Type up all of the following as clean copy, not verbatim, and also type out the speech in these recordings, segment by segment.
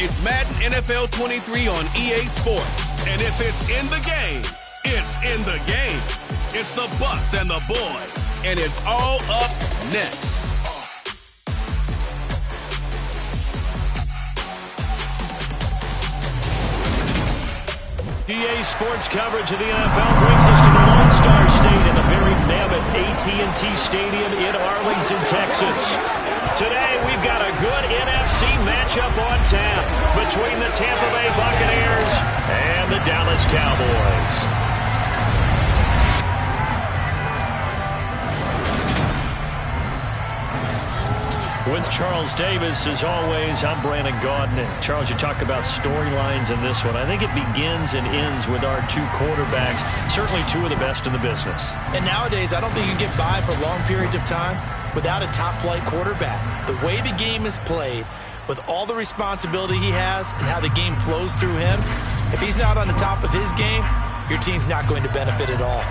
It's Madden NFL 23 on EA Sports. And if it's in the game, it's in the game. It's the Bucs and the boys. And it's all up next. EA Sports coverage of the NFL brings us to the Lone Star State in the very mammoth AT&T Stadium in Arlington, Texas. Today, we've got a good NFC matchup on tap between the Tampa Bay Buccaneers and the Dallas Cowboys. With Charles Davis, as always, I'm Brandon Gaudin. Charles, you talk about storylines in this one. I think it begins and ends with our two quarterbacks, certainly two of the best in the business. And nowadays, I don't think you get by for long periods of time without a top-flight quarterback. The way the game is played, with all the responsibility he has and how the game flows through him, if he's not on the top of his game, your team's not going to benefit at all.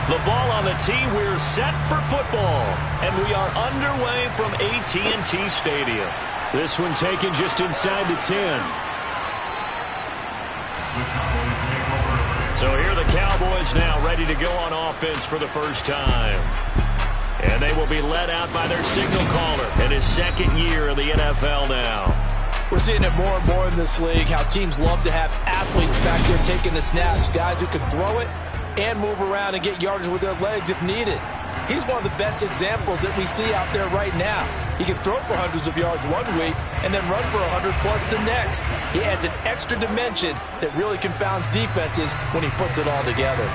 The ball on the tee, we're set for football. And we are underway from AT&T Stadium. This one taken just inside the 10. So here are the Cowboys now ready to go on offense for the first time. And they will be led out by their signal caller in his second year in the NFL now. We're seeing it more and more in this league, how teams love to have athletes back there taking the snaps, guys who can throw it and move around and get yardage with their legs if needed. He's one of the best examples that we see out there right now. He can throw for hundreds of yards one week and then run for 100 plus the next. He adds an extra dimension that really confounds defenses when he puts it all together.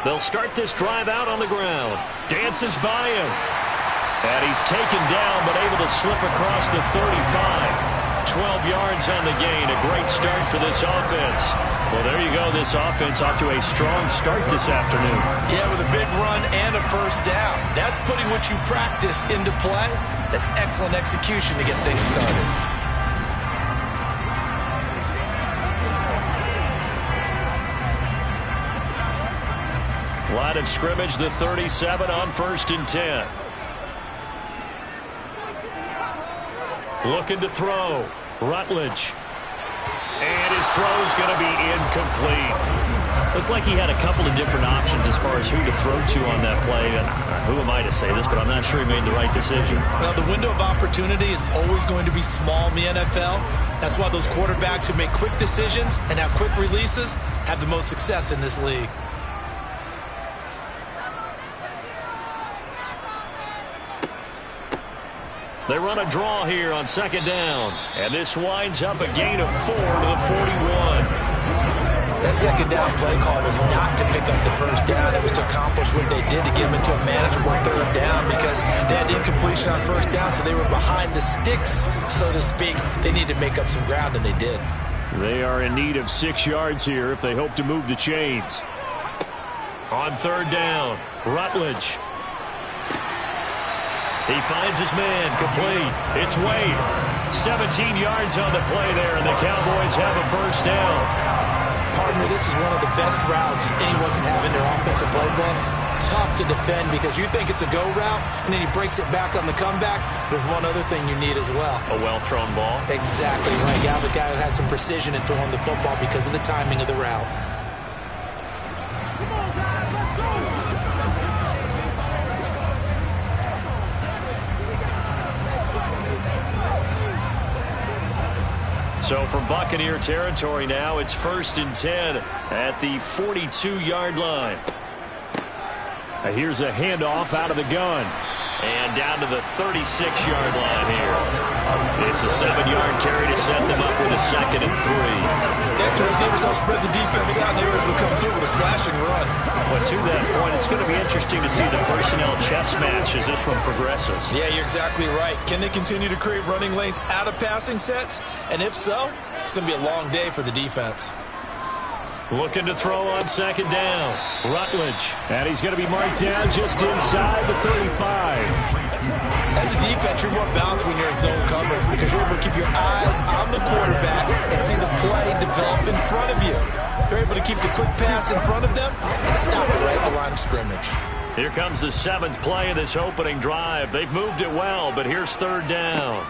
They'll start this drive out on the ground. Dances by him. And he's taken down, but able to slip across the 35. 12 yards on the gain. A great start for this offense. Well, there you go. This offense off to a strong start this afternoon. Yeah, with a big run and a first down. That's putting what you practice into play. That's excellent execution to get things started. Line of scrimmage, the 37 on 1st and 10. Looking to throw. Rutledge. And his throw's going to be incomplete. Looked like he had a couple of different options as far as who to throw to on that play. And who am I to say this, but I'm not sure he made the right decision. Well, the window of opportunity is always going to be small in the NFL. That's why those quarterbacks who make quick decisions and have quick releases have the most success in this league. They run a draw here on 2nd down. And this winds up a gain of 4 to the 41. That 2nd down play call was not to pick up the first down. It was to accomplish what they did to get them into a manageable 3rd down because they had incompletion on 1st down, so they were behind the sticks, so to speak. They needed to make up some ground, and they did. They are in need of 6 yards here if they hope to move the chains. On 3rd down, Rutledge. He finds his man, complete. It's Wade. 17 yards on the play there, and the Cowboys have a first down. Partner, this is one of the best routes anyone can have in their offensive playbook. Tough to defend because you think it's a go route, and then he breaks it back on the comeback. There's one other thing you need as well. A well-thrown ball. Exactly right. You have a guy who has some precision in throwing the football because of the timing of the route. So from Buccaneer territory now, it's 1st and 10 at the 42-yard line. Here's a handoff out of the gun. And down to the 36-yard line here. It's a 7-yard carry to set them up with a 2nd and 3. The extra receivers help spread the defense out, and they were able to come through with a slashing run. But to that point, it's going to be interesting to see the personnel chess match as this one progresses. Yeah, you're exactly right. Can they continue to create running lanes out of passing sets? And if so, it's going to be a long day for the defense. Looking to throw on 2nd down. Rutledge. And he's going to be marked down just inside the 35. As a defense, you're more balanced when you're in zone coverage because you're able to keep your eyes on the quarterback and see the play develop in front of you. You're able to keep the quick pass in front of them and stop it right at the line of scrimmage. Here comes the 7th play of this opening drive. They've moved it well, but here's 3rd down.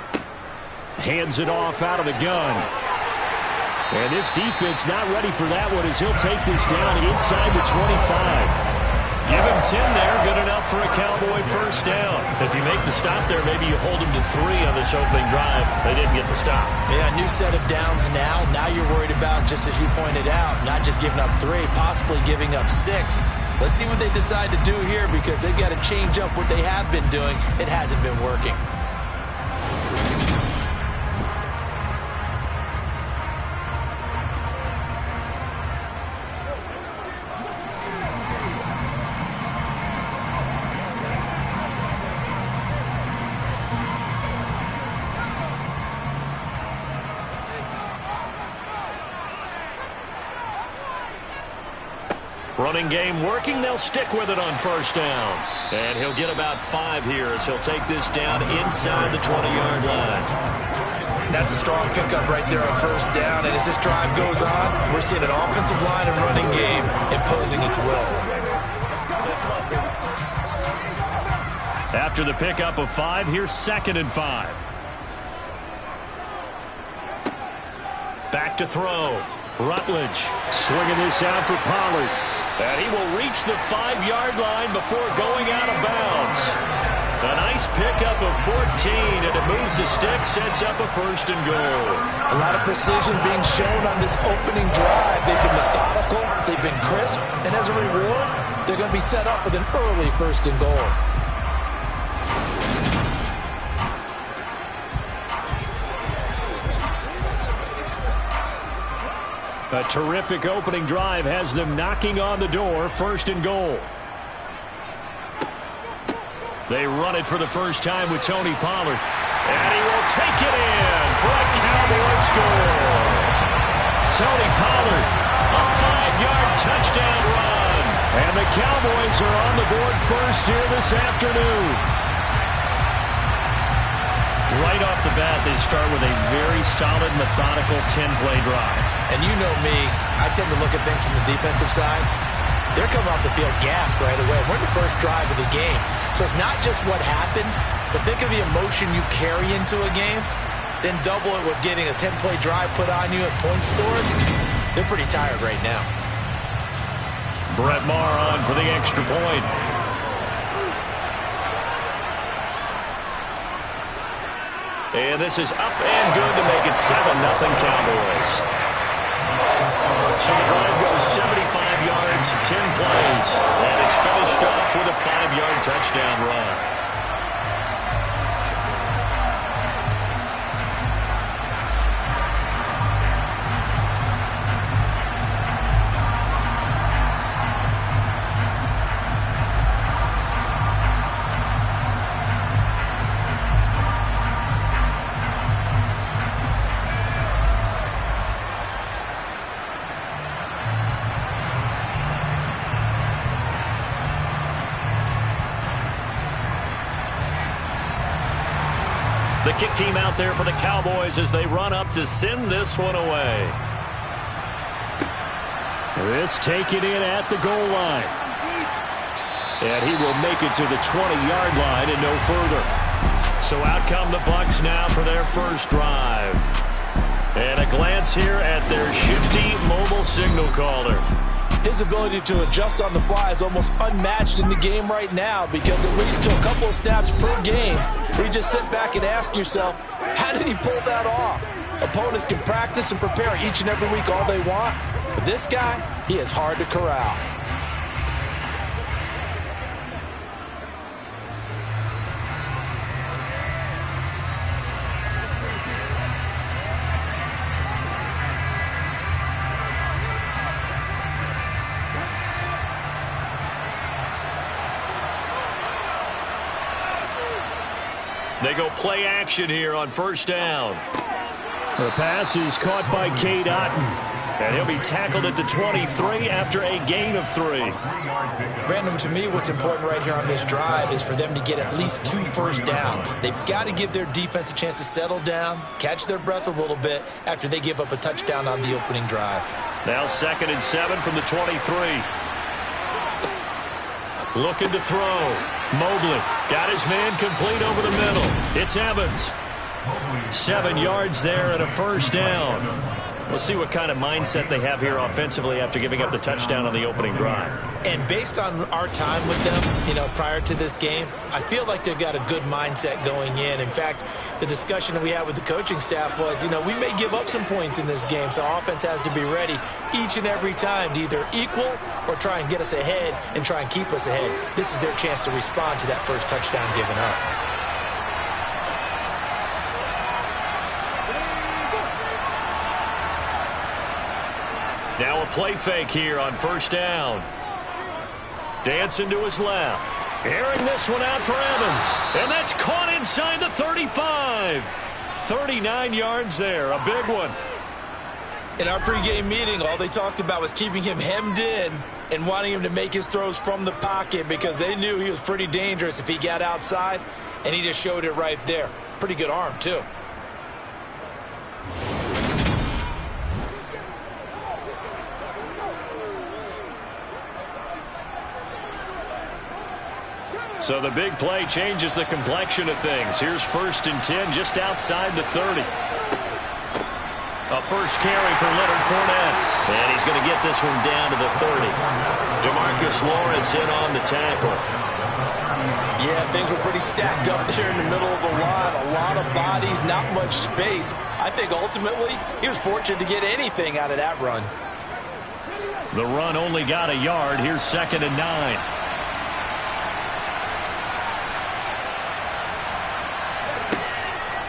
Hands it off out of the gun. And this defense not ready for that one as he'll take this down inside the 25. Give him 10 there. Good enough for a Cowboy 1st down. If you make the stop there, maybe you hold him to 3 on this opening drive. They didn't get the stop. Yeah, new set of downs now. Now you're worried about, just as you pointed out, not just giving up 3, possibly giving up 6. Let's see what they decide to do here because they've got to change up what they have been doing. It hasn't been working. Running game working. They'll stick with it on 1st down. And he'll get about 5 here as he'll take this down inside the 20-yard line. That's a strong pickup right there on 1st down. And as this drive goes on, we're seeing an offensive line and running game imposing its will. After the pickup of 5, here's 2nd and 5. Back to throw. Rutledge swinging this out for Pollard. And he will reach the 5-yard line before going out of bounds. A nice pickup of 14, and it moves the stick, sets up a 1st and goal. A lot of precision being shown on this opening drive. They've been methodical, they've been crisp, and as a reward, they're going to be set up with an early 1st and goal. A terrific opening drive has them knocking on the door. 1st and goal. They run it for the first time with Tony Pollard. And he will take it in for a Cowboy score. Tony Pollard, a 5-yard touchdown run. And the Cowboys are on the board first here this afternoon. Right off the bat, they start with a very solid, methodical 10-play drive. And you know me, I tend to look at things from the defensive side. They're coming off the field gassed right away. We're in the first drive of the game. So it's not just what happened, but think of the emotion you carry into a game. Then double it with getting a 10-play drive put on you and points scored. They're pretty tired right now. Brett Maher on for the extra point. And this is up and good to make it 7-0 Cowboys. So the drive goes 75 yards, 10 plays, and it's finished off with a 5-yard touchdown run. The kick team out there for the Cowboys as they run up to send this one away. This taken in at the goal line. And he will make it to the 20-yard line and no further. So out come the Bucs now for their first drive. And a glance here at their shifty mobile signal caller. His ability to adjust on the fly is almost unmatched in the game right now because it leads to a couple of snaps per game where you just sit back and ask yourself, how did he pull that off? Opponents can practice and prepare each and every week all they want, but this guy, he is hard to corral. They go play action here on first down. The pass is caught by Cade Otton, and he'll be tackled at the 23 after a gain of 3. Brandon, to me, what's important right here on this drive is for them to get at least 2 first downs. They've got to give their defense a chance to settle down, catch their breath a little bit after they give up a touchdown on the opening drive. Now 2nd and 7 from the 23. Looking to throw. Mobley got his man complete over the middle. It's Evans. 7 yards there and a first down. We'll see what kind of mindset they have here offensively after giving up the touchdown on the opening drive. And based on our time with them, prior to this game, I feel like they've got a good mindset going in. In fact, the discussion that we had with the coaching staff was, we may give up some points in this game, so our offense has to be ready each and every time to either equal or try and get us ahead and try and keep us ahead. This is their chance to respond to that first touchdown given up. Now a play fake here on first down. Dancing to his left. Airing this one out for Evans. And that's caught inside the 35. 39 yards there. A big one. In our pregame meeting, all they talked about was keeping him hemmed in and wanting him to make his throws from the pocket because they knew he was pretty dangerous if he got outside, and he just showed it right there. Pretty good arm, too. So the big play changes the complexion of things. Here's 1st and 10 just outside the 30. A first carry for Leonard Fournette. And he's going to get this one down to the 30. DeMarcus Lawrence in on the tackle. Yeah, things were pretty stacked up there in the middle of the line. A lot of bodies, not much space. I think ultimately he was fortunate to get anything out of that run. The run only got a yard. Here's 2nd and 9.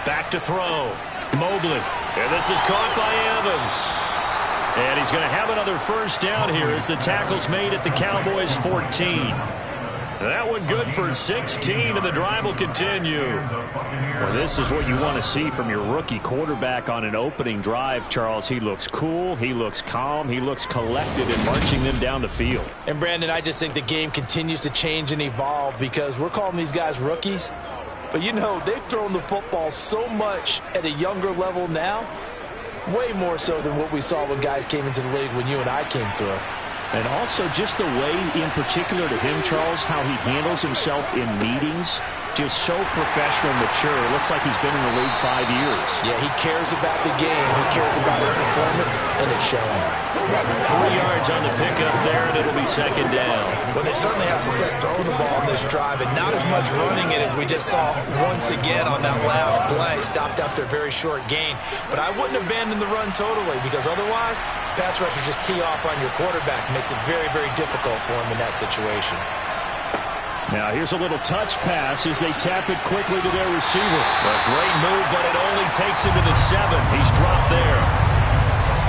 Back to throw. Mobley. And this is caught by Evans. And he's going to have another first down here as the tackle's made at the Cowboys' 14. That one good for 16, and the drive will continue. Well, this is what you want to see from your rookie quarterback on an opening drive, Charles. He looks cool, he looks calm, he looks collected in marching them down the field. And, Brandon, I just think the game continues to change and evolve because we're calling these guys rookies. But, they've thrown the football so much at a younger level now, way more so than what we saw when guys came into the league when you and I came through. And also just the way, in particular to him, Charles, how he handles himself in meetings. Just so professional, mature. Looks like he's been in the league 5 years. Yeah, he cares about the game. He cares about his performance, and it's showing. 3 yards on the pickup there, and it'll be 2nd down. Well, they certainly had success throwing the ball on this drive, and not as much running it as we just saw once again on that last play. Stopped after a very short gain. But I wouldn't abandon the run totally, because otherwise, pass rushers just tee off on your quarterback. Makes it very, very difficult for him in that situation. Now here's a little touch pass as they tap it quickly to their receiver. A great move, but it only takes him to the 7. He's dropped there.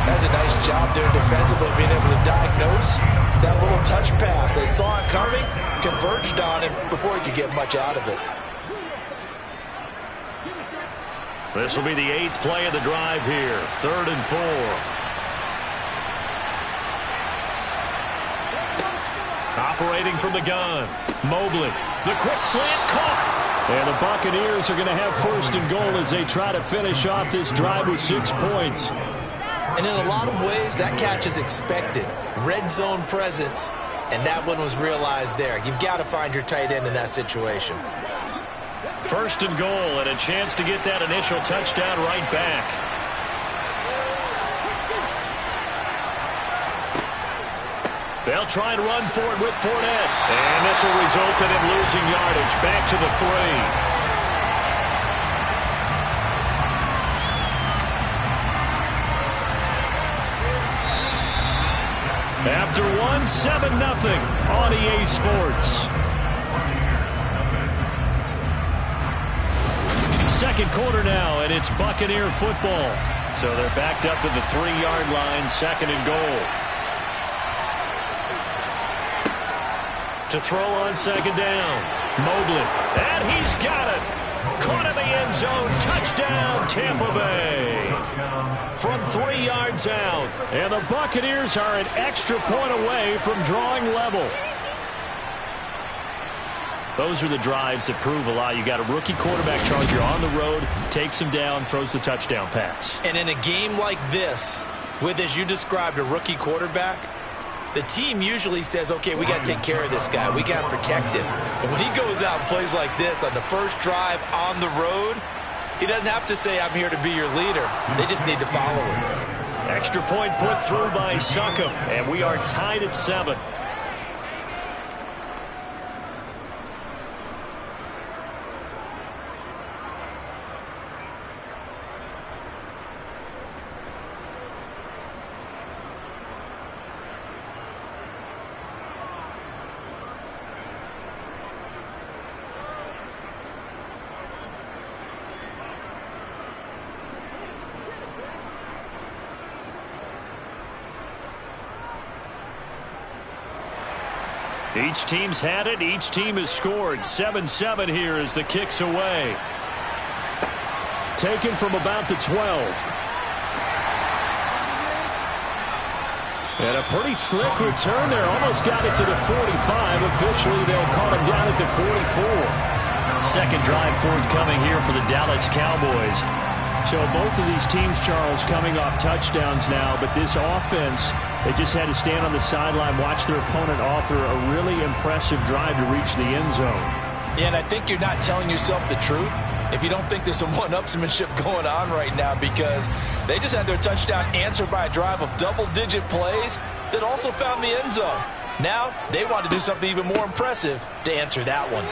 That's a nice job there defensively, being able to diagnose that little touch pass. They saw it coming, converged on him before he could get much out of it. This will be the 8th play of the drive here. 3rd and 4. Operating from the gun. Mobley. The quick slant caught. And the Buccaneers are going to have 1st and goal as they try to finish off this drive with 6 points. And in a lot of ways, that catch is expected. Red zone presence, and that one was realized there. You've got to find your tight end in that situation. 1st and goal, and a chance to get that initial touchdown right back. They'll try and run for it with Fournette. And this will result in him losing yardage. Back to the 3. 7-0 on EA Sports. Second quarter now, and it's Buccaneer football. So they're backed up to the 3-yard line, second and goal. To throw on second down, Mobley. And he's got it. Caught in the end zone. Touchdown, Tampa Bay. From 3 yards out. And the Buccaneers are an extra point away from drawing level. Those are the drives that prove a lot. You got a rookie quarterback, Charles. You're on the road, takes him down, throws the touchdown pass. And in a game like this, with, as you described, a rookie quarterback, the team usually says, okay, we got to take care of this guy. We got to protect him. But when he goes out and plays like this on the first drive on the road, he doesn't have to say, I'm here to be your leader. They just need to follow him. Extra point put through by Succop, and we are tied at 7. Each team's had it. Each team has scored. 7-7 here as the kick's away. Taken from about the 12. And a pretty slick return there. Almost got it to the 45. Officially, they'll call him down at the 44. Second drive forthcoming here for the Dallas Cowboys. So both of these teams, Charles, coming off touchdowns now, but this offense, they just had to stand on the sideline, watch their opponent author a really impressive drive to reach the end zone. Yeah, and I think you're not telling yourself the truth if you don't think there's some one-upsmanship going on right now, because they just had their touchdown answered by a drive of double-digit plays that also found the end zone. Now they want to do something even more impressive to answer that one.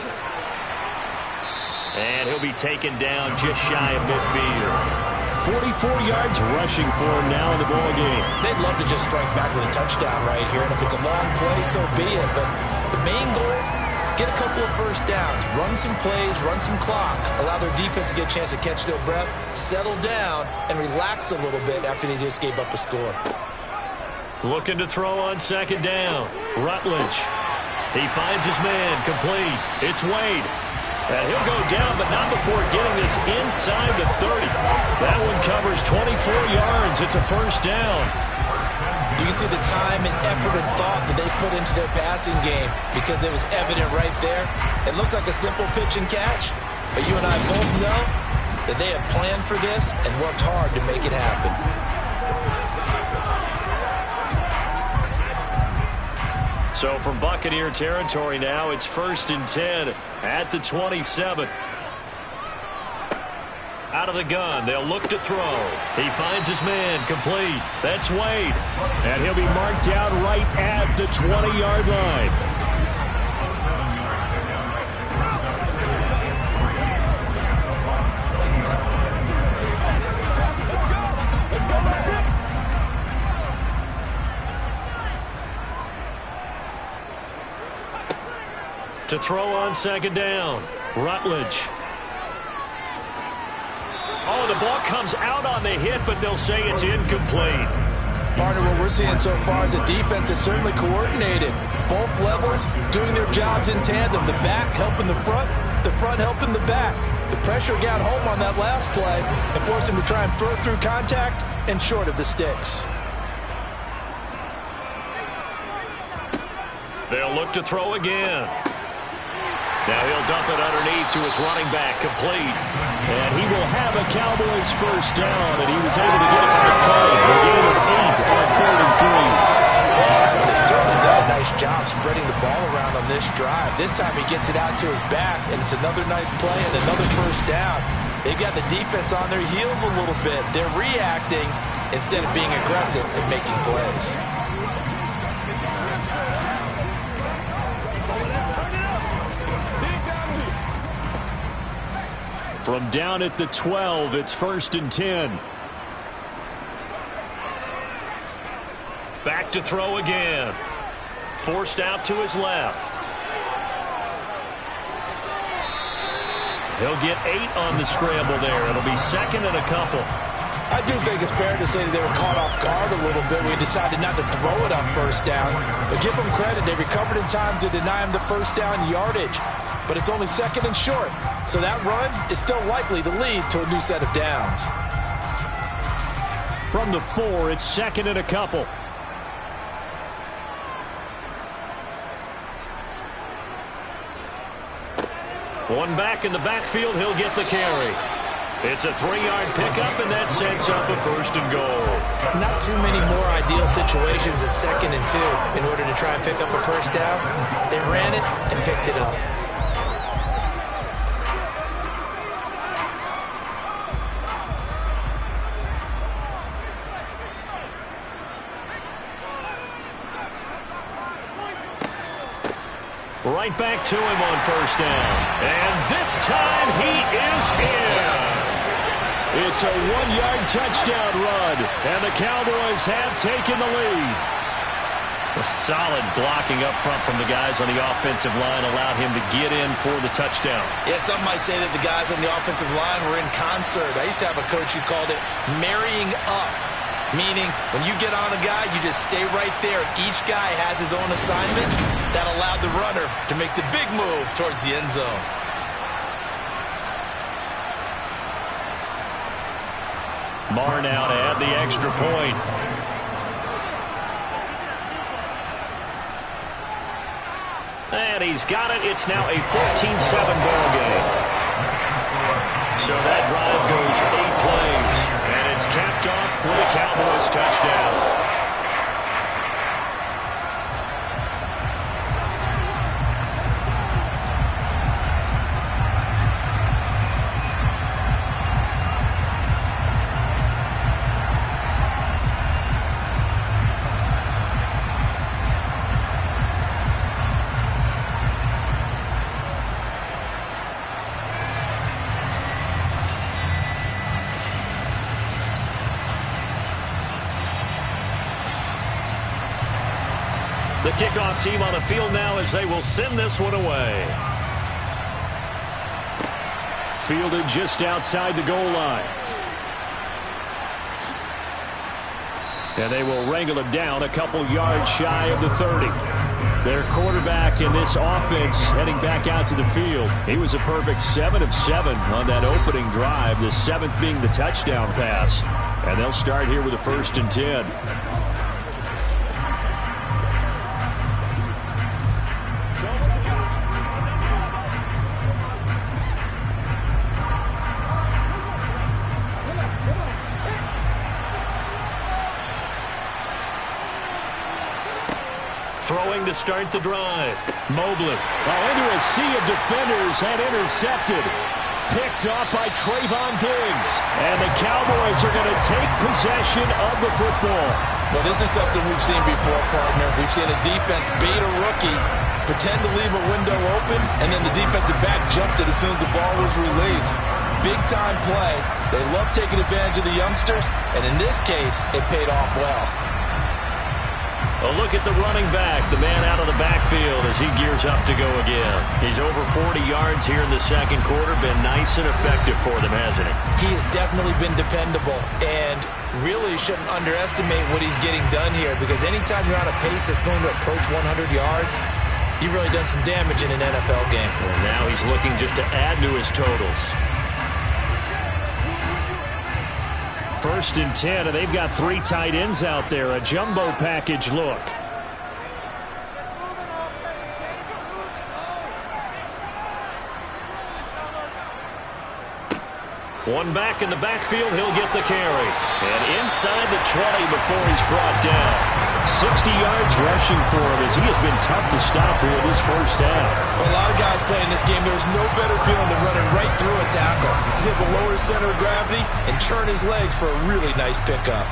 And he'll be taken down just shy of midfield. 44 yards rushing for him now in the ball game. They'd love to just strike back with a touchdown right here, and if it's a long play, so be it. But the main goal, get a couple of first downs, run some plays, run some clock, allow their defense to get a chance to catch their breath, settle down, and relax a little bit after they just gave up a score. Looking to throw on second down. Rutledge. He finds his man, complete. It's Wade. And he'll go down, but not before getting this inside the 30. That one covers 24 yards. It's a first down. You can see the time and effort and thought that they put into their passing game because it was evident right there. It looks like a simple pitch and catch, but you and I both know that they have planned for this and worked hard to make it happen. So from Buccaneer territory now, it's 1st and 10 at the 27. Out of the gun, they'll look to throw. He finds his man, complete. That's Wade. And he'll be marked down right at the 20-yard line. To throw on second down, Rutledge. Oh, the ball comes out on the hit, but they'll say it's incomplete. Partner, what we're seeing so far is a defense that's certainly coordinated. Both levels doing their jobs in tandem. The back helping the front helping the back. The pressure got home on that last play and forced him to try and throw through contact and short of the sticks. They'll look to throw again. Now he'll dump it underneath to his running back, complete. And he will have a Cowboys first down, and he was able to get it on the play. A gain of 8 on 3rd and 3. They've certainly done a nice job spreading the ball around on this drive. This time he gets it out to his back, and it's another nice play and another first down. They've got the defense on their heels a little bit. They're reacting instead of being aggressive and making plays. From down at the 12, it's 1st and 10. Back to throw again. Forced out to his left. He'll get 8 on the scramble there. It'll be second and a couple. I do think it's fair to say that they were caught off guard a little bit. We decided not to throw it on first down. But give them credit. They recovered in time to deny him the first down yardage. But it's only second and short. So that run is still likely to lead to a new set of downs. From the 4, it's second and a couple. One back in the backfield, he'll get the carry. It's a 3-yard pickup, and that sets up a first and goal. Not too many more ideal situations at second and 2 in order to try and pick up a first down. They ran it and picked it up. Right back to him on first down. And this time he is in. It's a 1-yard touchdown run, and the Cowboys have taken the lead. A solid blocking up front from the guys on the offensive line allowed him to get in for the touchdown. Yeah, some might say that the guys on the offensive line were in concert. I used to have a coach who called it marrying up. Meaning, when you get on a guy, you just stay right there. Each guy has his own assignment. That allowed the runner to make the big move towards the end zone. Marr now to add the extra point. And he's got it. It's now a 14-7 ball game. So that drive goes 8 plays. And it's capped off for the Cowboys touchdown. The kickoff team on the field now as they will send this one away. Fielded just outside the goal line. And they will wrangle him down a couple yards shy of the 30. Their quarterback in this offense heading back out to the field. He was a perfect 7 of 7 on that opening drive, the 7th being the touchdown pass. And they'll start here with a 1st and 10. Throwing to start the drive. Mobley. Into a sea of defenders and intercepted. Picked off by Trayvon Diggs. And the Cowboys are going to take possession of the football. Well, this is something we've seen before, partner. We've seen a defense bait a rookie, pretend to leave a window open, and then the defensive back jumped it as soon as the ball was released. Big-time play. They love taking advantage of the youngsters, and in this case, it paid off well. A look at the running back, the man out of the backfield as he gears up to go again. He's over 40 yards here in the second quarter. Been nice and effective for them, hasn't he? He has definitely been dependable, and really shouldn't underestimate what he's getting done here, because anytime you're on a pace that's going to approach 100 yards, you've really done some damage in an NFL game. And now he's looking just to add to his totals. 1st and 10, and they've got 3 tight ends out there. A jumbo package look. One back in the backfield, he'll get the carry. And inside the 20 before he's brought down. 60 yards rushing for him as he has been tough to stop here this first half. For a lot of guys playing this game, there's no better feeling than running right through a tackle. He's able to lower his center of gravity and churn his legs for a really nice pickup.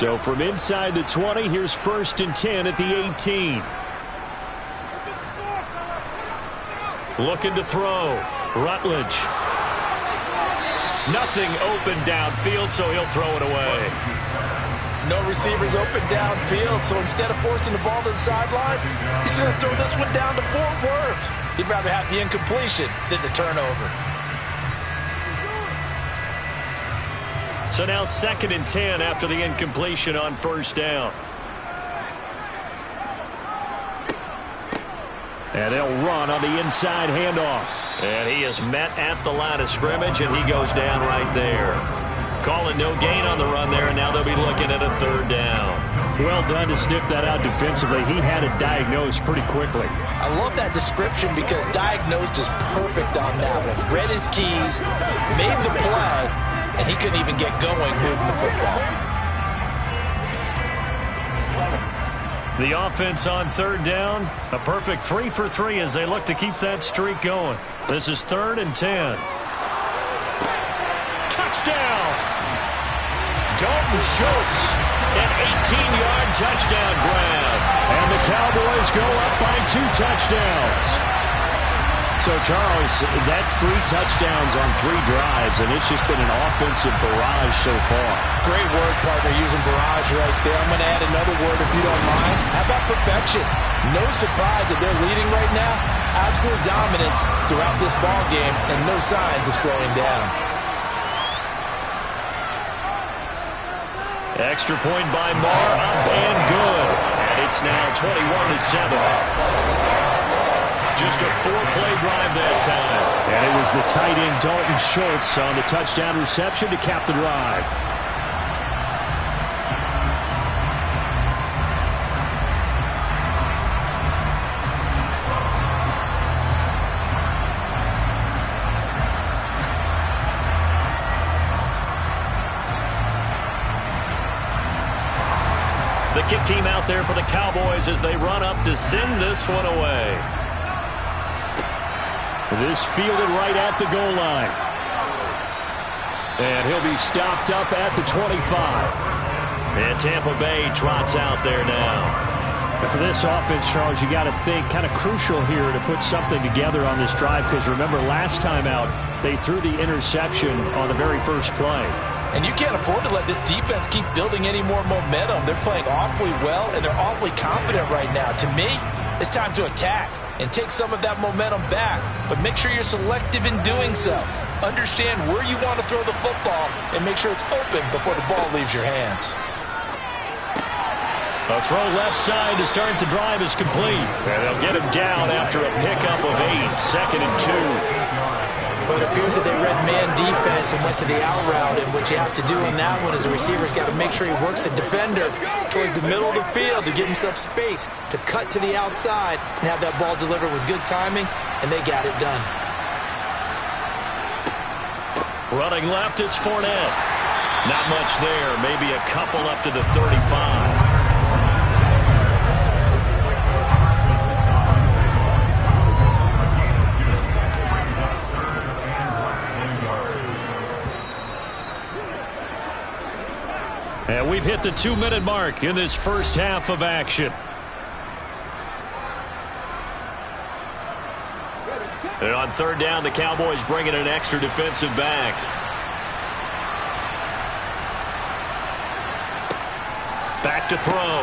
So from inside the 20, here's 1st and 10 at the 18. Looking to throw. Rutledge. Nothing open downfield, so he'll throw it away. No receivers open downfield, so instead of forcing the ball to the sideline, he's going to throw this one down to Fort Worth. He'd rather have the incompletion than the turnover. So now 2nd and 10 after the incompletion on 1st down. And they'll run on the inside handoff. And he is met at the line of scrimmage, and he goes down right there. Calling no gain on the run there, and now they'll be looking at a 3rd down. Well done to sniff that out defensively. He had it diagnosed pretty quickly. I love that description because diagnosed is perfect on that one. Read his keys, made the play, and he couldn't even get going moving the football. The offense on 3rd down, a perfect 3 for 3 as they look to keep that streak going. This is 3rd and 10. Touchdown! Dalton Schultz, an 18-yard touchdown grab. And the Cowboys go up by 2 touchdowns. So, Charles, that's 3 touchdowns on 3 drives, and it's just been an offensive barrage so far. Great word, partner, using barrage right there. I'm going to add another word if you don't mind. How about perfection? No surprise that they're leading right now. Absolute dominance throughout this ball game and no signs of slowing down. Extra point by Marr, up and good. And it's now 21-7. Just a 4-play drive that time. And it was the tight end Dalton Schultz on the touchdown reception to cap the drive. The kick team out there for the Cowboys as they run up to send this one away. This fielded right at the goal line. And he'll be stopped up at the 25. And Tampa Bay trots out there now. And for this offense, Charles, you got to think kind of crucial here to put something together on this drive because remember last time out they threw the interception on the very first play. And you can't afford to let this defense keep building any more momentum. They're playing awfully well, and they're awfully confident right now. To me, it's time to attack and take some of that momentum back. But make sure you're selective in doing so. Understand where you want to throw the football and make sure it's open before the ball leaves your hands. A throw left side to start the drive is complete. And they'll get him down after a pickup of 8, 2nd and 2. But it appears that they read man defense and went to the out route. And what you have to do in that one is the receiver's got to make sure he works the defender towards the middle of the field to give himself space to cut to the outside and have that ball delivered with good timing, and they got it done. Running left, it's Fournette. Not much there, maybe a couple up to the 35. And we've hit the 2-minute mark in this first half of action. And on 3rd down, the Cowboys bring in an extra defensive back. Back to throw.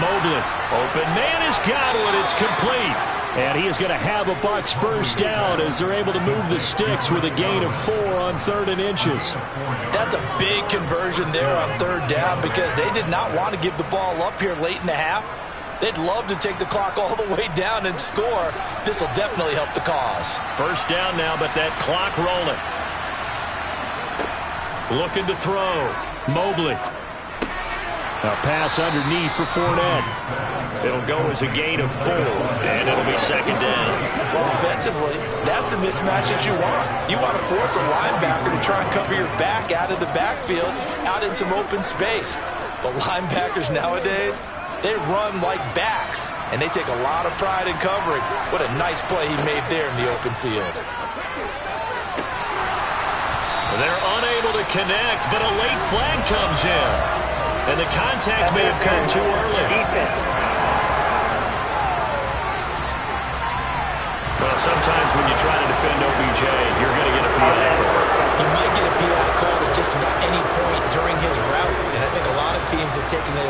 Mobley. Open man has got it. It's complete. And he is going to have a Bucs first down as they're able to move the sticks with a gain of 4 on 3rd and inches. That's a big conversion there on 3rd down because they did not want to give the ball up here late in the half. They'd love to take the clock all the way down and score. This will definitely help the cause. First down now, but that clock rolling. Looking to throw. Mobley. A pass underneath for Fournette. It'll go as a gain of 4, and it'll be 2nd down. Well, offensively, that's the mismatch that you want. You want to force a linebacker to try and cover your back out of the backfield, out in some open space. But linebackers nowadays, they run like backs, and they take a lot of pride in covering. What a nice play he made there in the open field. They're unable to connect, but a late flag comes in. And the contact may have come too early. Well, sometimes when you try to defend OBJ, you're going to get a PI call. You might get a PI call at just about any point during his route. And I think a lot of teams have taken the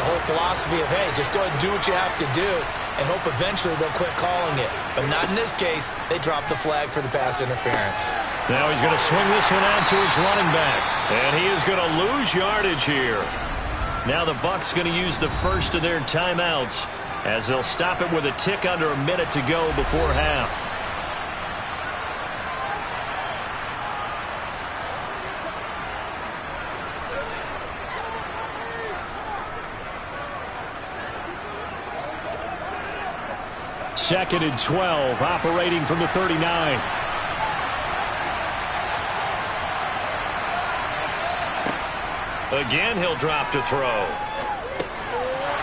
whole philosophy of, hey, just go ahead and do what you have to do and hope eventually they'll quit calling it. But not in this case. They dropped the flag for the pass interference. Now he's going to swing this one out to his running back. And he is going to lose yardage here. Now the Bucs going to use the first of their timeouts as they'll stop it with a tick under a minute to go before half. Second and 12, operating from the 39. Again, he'll drop to throw.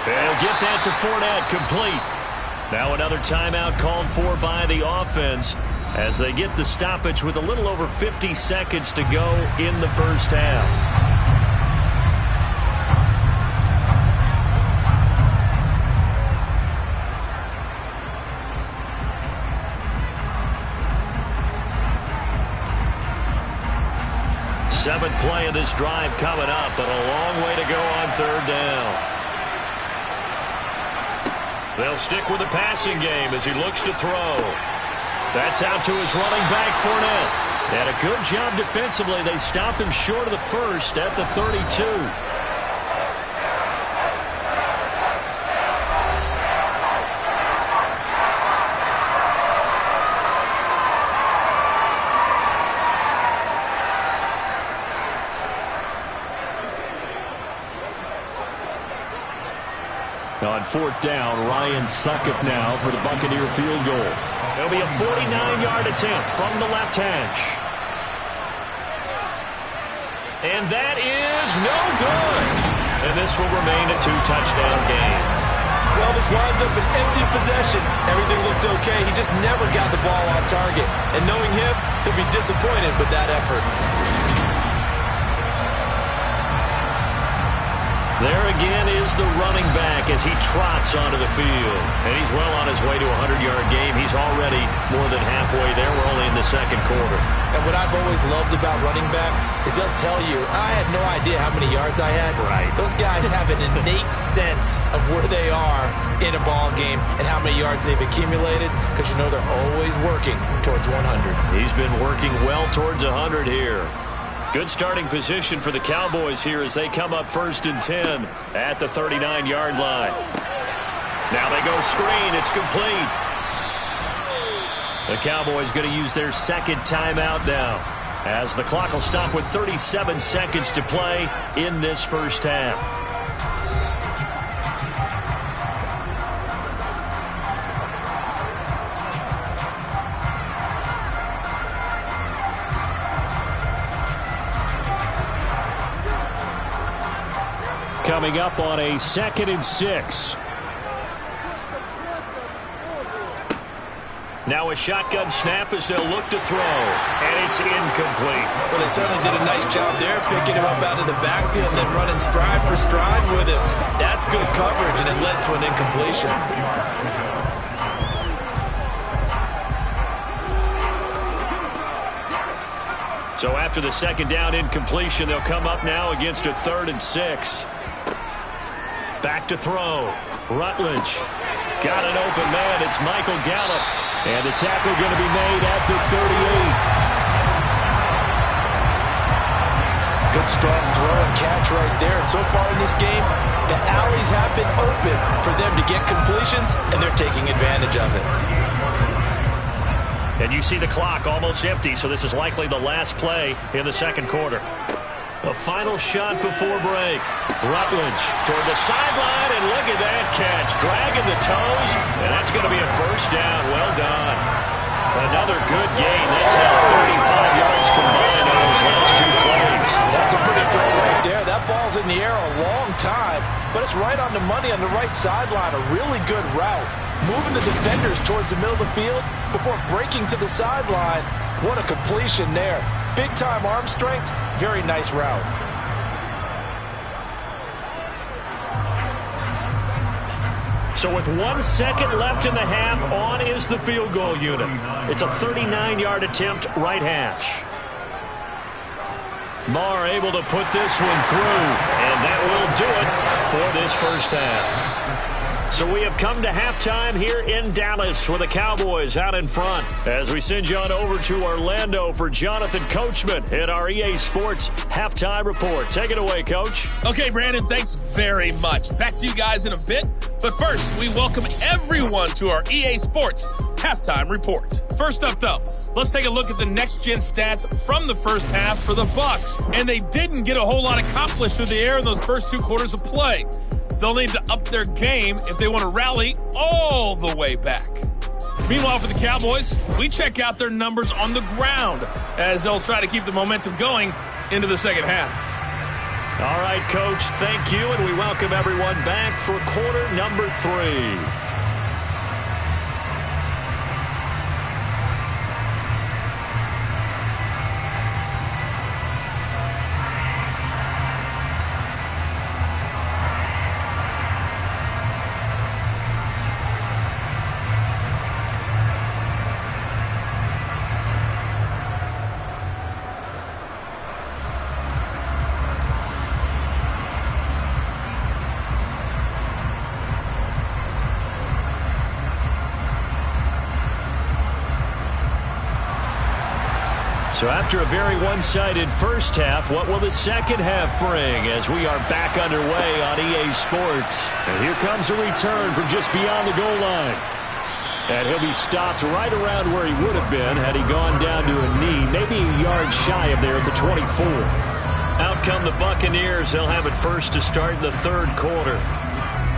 They'll get that to Fournette, complete. Now another timeout called for by the offense as they get the stoppage with a little over 50 seconds to go in the first half. Seventh play of this drive coming up, but a long way to go on third down. They'll stick with the passing game as he looks to throw. That's out to his running back, Fournette. And a good job defensively. They stop him short of the first at the 32. On fourth down, Ryan Succop now for the Buccaneer field goal. It'll be a 49-yard attempt from the left hash. And that is no good. And this will remain a two-touchdown game. Well, this winds up an empty possession. Everything looked okay. He just never got the ball on target. And knowing him, he'll be disappointed with that effort. There again is the running back as he trots onto the field. And he's well on his way to a 100-yard game. He's already more than halfway there. We're only in the second quarter. And what I've always loved about running backs is they'll tell you, I had no idea how many yards I had. Right. Those guys have an innate sense of where they are in a ball game and how many yards they've accumulated because you know they're always working towards 100. He's been working well towards 100 here. Good starting position for the Cowboys here as they come up first and 10 at the 39-yard line. Now they go screen. It's complete. The Cowboys going to use their second timeout now as the clock will stop with 37 seconds to play in this first half. Coming up on a 2nd and 6. Now a shotgun snap as they'll look to throw. And it's incomplete. Well, they certainly did a nice job there, picking him up out of the backfield and then running stride for stride with him. That's good coverage, and it led to an incompletion. So after the second down incompletion, they'll come up now against a 3rd and 6. Back to throw. Rutledge. Got an open man. It's Michael Gallup. And the tackle going to be made at the 38. Good strong throw and catch right there. And so far in this game, the alleys have been open for them to get completions, and they're taking advantage of it. And you see the clock almost empty, so this is likely the last play in the second quarter. A final shot before break. Rutledge toward the sideline, and look at that catch. Dragging the toes, and that's going to be a first down. Well done. Another good gain. That's now 35 yards combined on those last two plays. That's a pretty throw right there. That ball's in the air a long time, but it's right on the money on the right sideline. A really good route. Moving the defenders towards the middle of the field before breaking to the sideline. What a completion there. Big-time arm strength. Very nice route. So with 1 second left in the half, on is the field goal unit. It's a 39-yard attempt, right hash. Marr able to put this one through, and that will do it for this first half. So we have come to halftime here in Dallas with the Cowboys out in front. As we send you on over to Orlando for Jonathan Coachman in our EA Sports Halftime Report. Take it away, Coach. Okay, Brandon, thanks very much. Back to you guys in a bit. But first, we welcome everyone to our EA Sports Halftime Report. First up, though, let's take a look at the next-gen stats from the first half for the Bucs. And they didn't get a whole lot accomplished through the air in those first 2 quarters of play. They'll need to up their game if they want to rally all the way back. Meanwhile, for the Cowboys, we check out their numbers on the ground as they'll try to keep the momentum going into the second half. All right, Coach, thank you, and we welcome everyone back for quarter number 3. So after a very one-sided first half, what will the second half bring as we are back underway on EA Sports? And here comes a return from just beyond the goal line. And he'll be stopped right around where he would have been had he gone down to a knee, maybe a yard shy of there at the 24. Out come the Buccaneers. They'll have it first to start in the third quarter.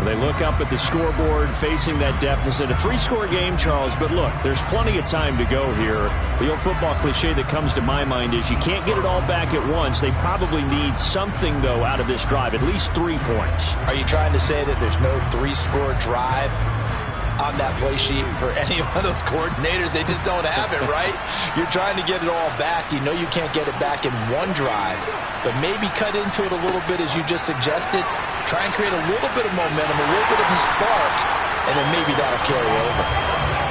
They look up at the scoreboard facing that deficit. A 3-score game, Charles, but look, there's plenty of time to go here. The old football cliche that comes to my mind is you can't get it all back at once. They probably need something, though, out of this drive, at least 3 points. Are you trying to say that there's no 3-score drive on that play sheet for any one of those coordinators? They just don't have it, right? You're trying to get it all back. You know you can't get it back in one drive, but maybe cut into it a little bit as you just suggested. Try and create a little bit of momentum, a little bit of a spark, and then maybe that'll carry over.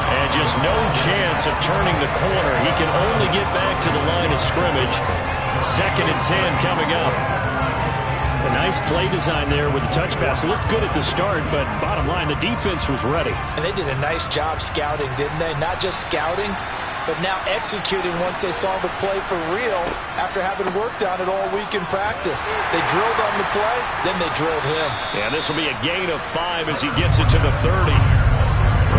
And just no chance of turning the corner. He can only get back to the line of scrimmage. 2nd and 10 coming up. A nice play design there with the touch pass. Looked good at the start, but bottom line, the defense was ready. And they did a nice job scouting, didn't they? Not just scouting, but now executing once they saw the play for real after having worked on it all week in practice. They drilled on the play, then they drilled him. Yeah, this will be a gain of 5 as he gets it to the 30.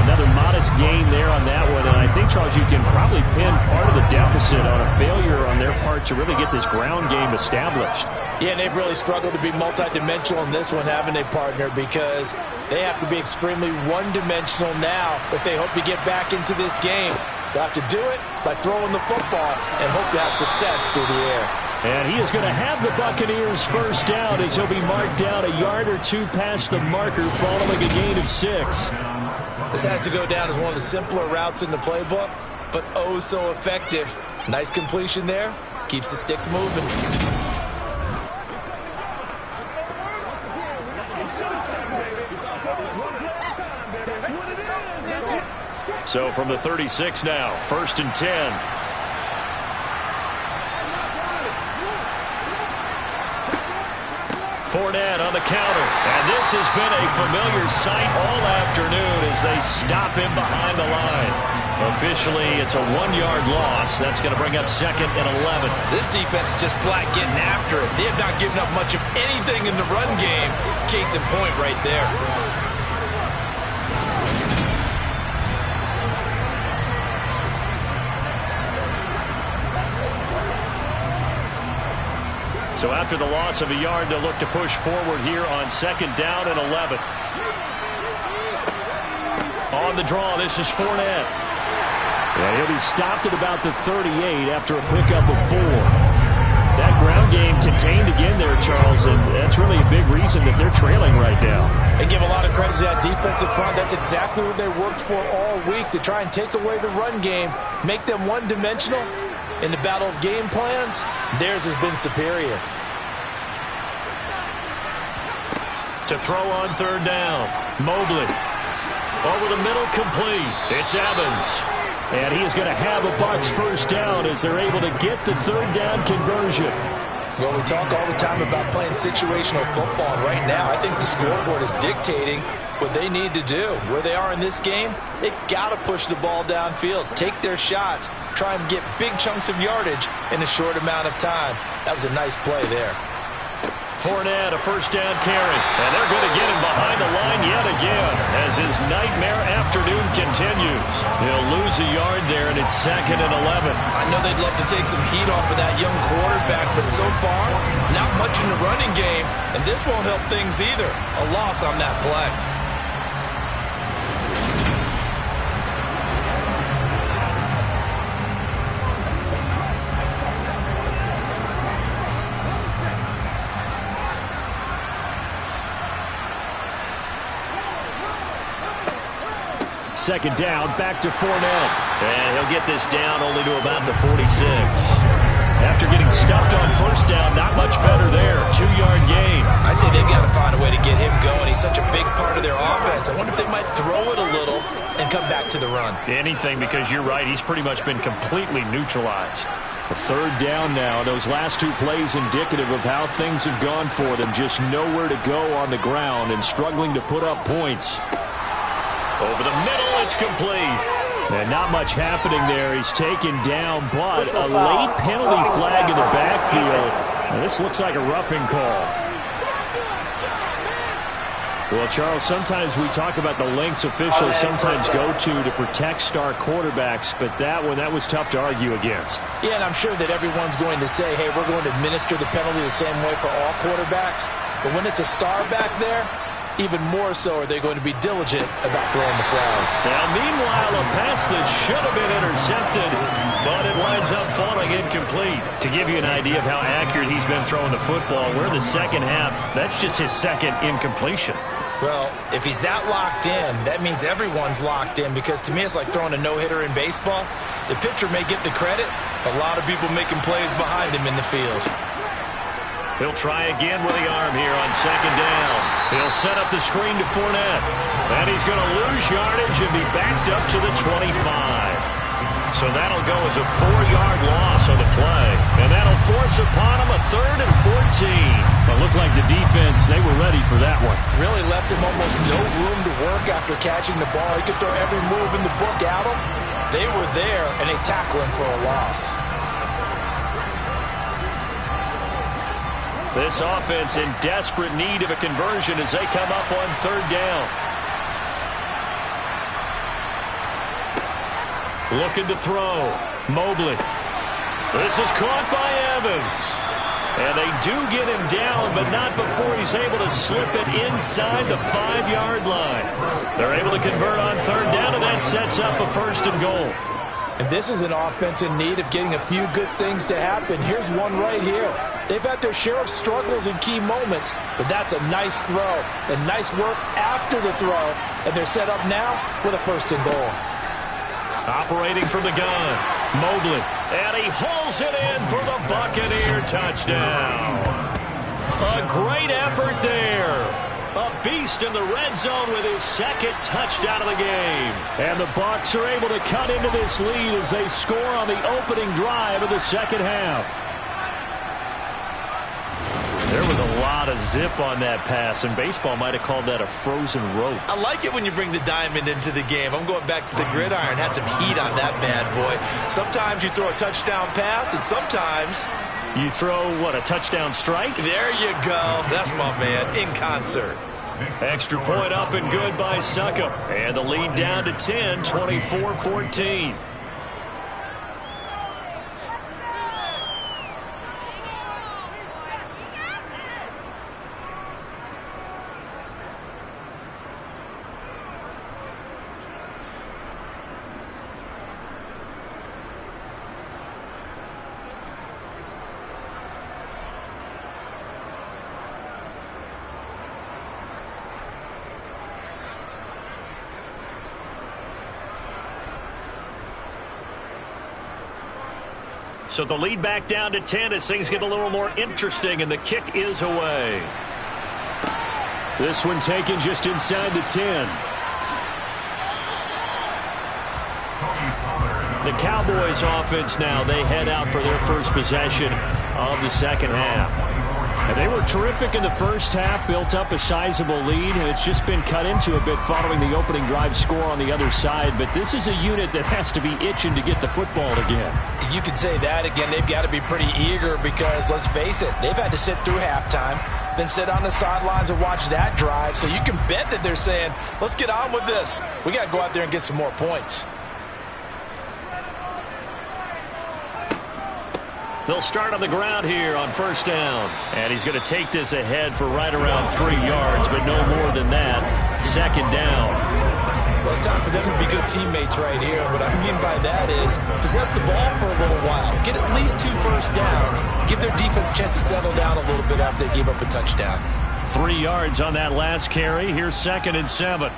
Another modest gain there on that one, and I think, Charles, you can probably pin part of the deficit on a failure on their part to really get this ground game established. Yeah, and they've really struggled to be multidimensional in this one, haven't they, partner? Because they have to be extremely one-dimensional now if they hope to get back into this game. They'll have to do it by throwing the football and hope to have success through the air. And he is going to have the Buccaneers first down as he'll be marked down a yard or 2 past the marker following a gain of 6. This has to go down as one of the simpler routes in the playbook, but oh so effective. Nice completion there. Keeps the sticks moving. So from the 36 now, 1st and 10. Fournette on the counter. And this has been a familiar sight all afternoon as they stop him behind the line. Officially, it's a 1-yard loss. That's going to bring up 2nd and 11. This defense is just flat getting after it. They have not given up much of anything in the run game. Case in point right there. So after the loss of a yard, they'll look to push forward here on 2nd down and 11. On the draw, this is Fournette. Yeah, he'll be stopped at about the 38 after a pickup of 4. That ground game contained again there, Charles, and that's really a big reason that they're trailing right now. They give a lot of credit to that defensive front. That's exactly what they worked for all week, to try and take away the run game, make them one-dimensional. In the battle of game plans, theirs has been superior. To throw on 3rd down, Mobley. Over the middle, complete. It's Evans. And he is going to have a Bucs first down as they're able to get the third down conversion. Well, we talk all the time about playing situational football. And right now, I think the scoreboard is dictating what they need to do. Where they are in this game, they've got to push the ball downfield, take their shots, try and get big chunks of yardage in a short amount of time. That was a nice play there. Fournette, a first down carry. And they're going to get him behind the line yet again as his nightmare afternoon continues. He'll lose a yard there, and it's 2nd and 11. I know they'd love to take some heat off of that young quarterback, but so far, not much in the running game, and this won't help things either. A loss on that play. Second down, back to Fournette. And he'll get this down only to about the 46. After getting stuffed on first down, not much better there. 2-yard gain. I'd say they've got to find a way to get him going. He's such a big part of their offense. I wonder if they might throw it a little and come back to the run. Anything, because you're right. He's pretty much been completely neutralized. A third down now. Those last two plays indicative of how things have gone for them. Just nowhere to go on the ground and struggling to put up points. Over the middle, it's complete. And not much happening there. He's taken down, but a late penalty flag in the backfield. And this looks like a roughing call. Well, Charles, sometimes we talk about the lengths officials sometimes go to protect star quarterbacks, but that one, that was tough to argue against. Yeah, and I'm sure that everyone's going to say, hey, we're going to administer the penalty the same way for all quarterbacks. But when it's a star back there, even more so are they going to be diligent about throwing the flag. Now, meanwhile, a pass that should have been intercepted, but it winds up falling incomplete. To give you an idea of how accurate he's been throwing the football, we're in the second half. That's just his second incompletion. Well, if he's that locked in, that means everyone's locked in, because to me it's like throwing a no-hitter in baseball. The pitcher may get the credit, a lot of people making plays behind him in the field. He'll try again with the arm here on second down. He'll set up the screen to Fournette. And he's going to lose yardage and be backed up to the 25. So that'll go as a 4-yard loss on the play. And that'll force upon him a 3rd and 14. It looked like the defense, they were ready for that one. Really left him almost no room to work after catching the ball. He could throw every move in the book at him. They were there, and they tackle him for a loss. This offense in desperate need of a conversion as they come up on third down. Looking to throw. Mobley. This is caught by Evans. And they do get him down, but not before he's able to slip it inside the 5-yard line. They're able to convert on third down, and that sets up a 1st and goal. And this is an offense in need of getting a few good things to happen. Here's one right here. They've had their share of struggles in key moments, but that's a nice throw and nice work after the throw. And they're set up now with a 1st and goal. Operating from the gun, Mobley. And he hauls it in for the Buccaneer touchdown. A great effort there. A beast in the red zone with his 2nd touchdown of the game. And the Bucs are able to cut into this lead as they score on the opening drive of the second half. There was a lot of zip on that pass, and baseball might have called that a frozen rope. I like it when you bring the diamond into the game. I'm going back to the gridiron. Had some heat on that bad boy. Sometimes you throw a touchdown pass, and sometimes you throw, what, a touchdown strike? There you go. That's my man, in concert. Extra point up and good by Succop. And the lead down to 10, 24-14. So the lead back down to 10 as things get a little more interesting, and the kick is away. This one taken just inside the 10. the Cowboys offense now. They head out for their first possession of the second half. And they were terrific in the first half, built up a sizable lead, and it's just been cut into a bit following the opening drive score on the other side. But this is a unit that has to be itching to get the football again. You can say that again. They've got to be pretty eager because, let's face it, they've had to sit through halftime, then sit on the sidelines and watch that drive. So you can bet that they're saying, let's get on with this. We got to go out there and get some more points. They'll start on the ground here on first down. And he's going to take this ahead for right around 3 yards, but no more than that. Second down. Well, it's time for them to be good teammates right here. What I mean by that is possess the ball for a little while. Get at least 2 first downs. Give their defense a chance to settle down a little bit after they give up a touchdown. 3 yards on that last carry. Here's 2nd and 7.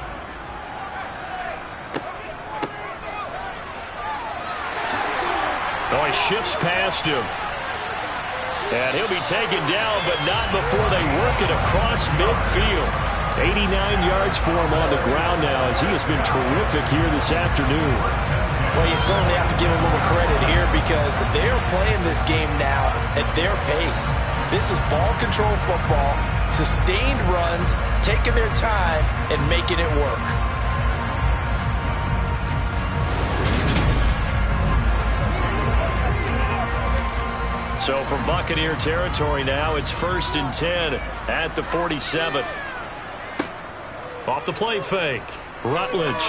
Oh, he shifts past him. And he'll be taken down, but not before they work it across midfield. 89 yards for him on the ground now as he has been terrific here this afternoon. Well, you certainly have to give a little credit here because they're playing this game now at their pace. This is ball control football, sustained runs, taking their time, and making it work. So from Buccaneer territory now, it's 1st and 10 at the 47. Off the play fake. Rutledge.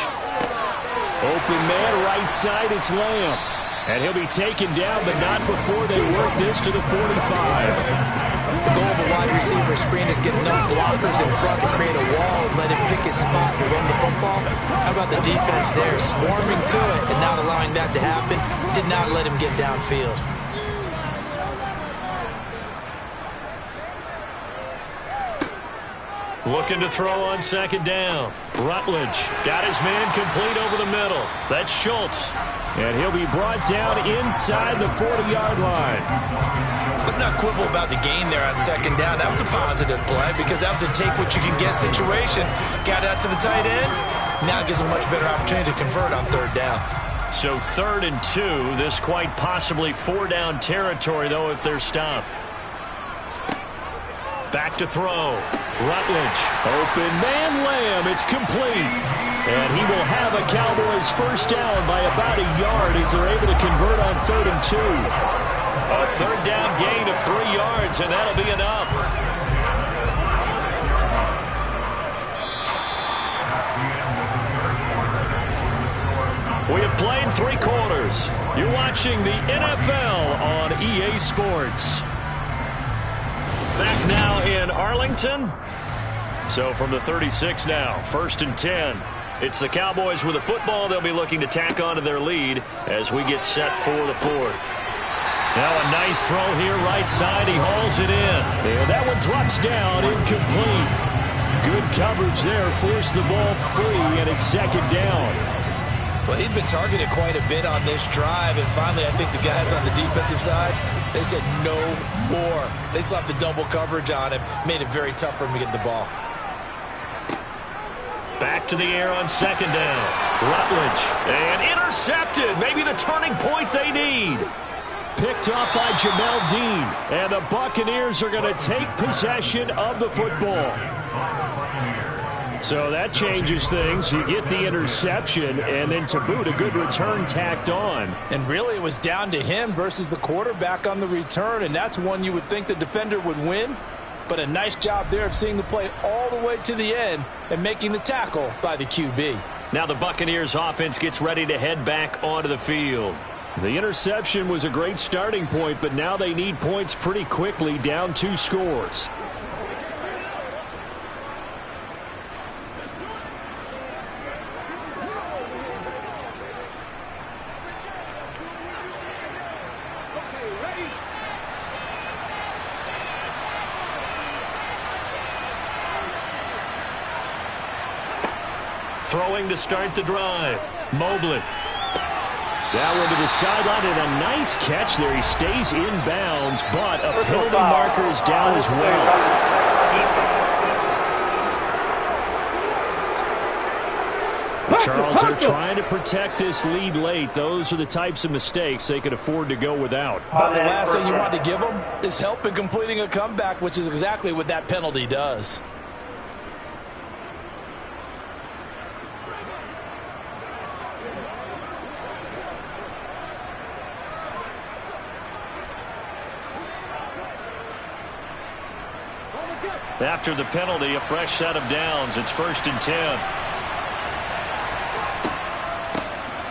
Open man, right side, it's Lamb. And he'll be taken down, but not before they work this to the 45. The goal of a wide receiver screen is get enough blockers in front to create a wall and let him pick his spot to run the football. How about the defense there, swarming to it and not allowing that to happen? Did not let him get downfield. Looking to throw on 2nd down. Rutledge got his man complete over the middle. That's Schultz. And he'll be brought down inside the 40-yard line. Let's not quibble about the gain there on 2nd down. That was a positive play because that was a take-what-you-can-get situation. Got out to the tight end. Now it gives a much better opportunity to convert on 3rd down. So 3rd and 2. This quite possibly 4-down territory, though, if they're stopped. Back to throw. Rutledge. Open man, Lamb. It's complete. And he will have a Cowboys first down by about a yard as they're able to convert on 3rd and 2. A 3rd down gain of 3 yards, and that'll be enough. We have played 3 quarters. You're watching the NFL on EA Sports. Back now in Arlington. So from the 36 now, 1st and 10. It's the Cowboys with the football. They'll be looking to tack onto their lead as we get set for the 4th. Now a nice throw here, right side. He hauls it in. And that one drops down, incomplete. Good coverage there, forced the ball free, and it's 2nd down. Well, he'd been targeted quite a bit on this drive, and finally I think the guys on the defensive side, they said no more. They slapped the double coverage on him, made it very tough for him to get the ball. Back to the air on 2nd down. Rutledge. And intercepted. Maybe the turning point they need. Picked up by Jamel Dean. And the Buccaneers are going to take possession of the football. So that changes things. You get the interception, and then to boot, a good return tacked on. And really, it was down to him versus the quarterback on the return, and that's one you would think the defender would win. But a nice job there of seeing the play all the way to the end and making the tackle by the QB. Now the Buccaneers offense gets ready to head back onto the field. The interception was a great starting point, but now they need points pretty quickly, down 2 scores. Throwing to start the drive. Mobley. That one to the sideline, and a nice catch there. He stays in bounds, but a penalty marker is down as well. Charles, they're trying to protect this lead late. Those are the types of mistakes they could afford to go without. But the last thing you want to give them is help in completing a comeback, which is exactly what that penalty does. After the penalty, a fresh set of downs. It's 1st and 10.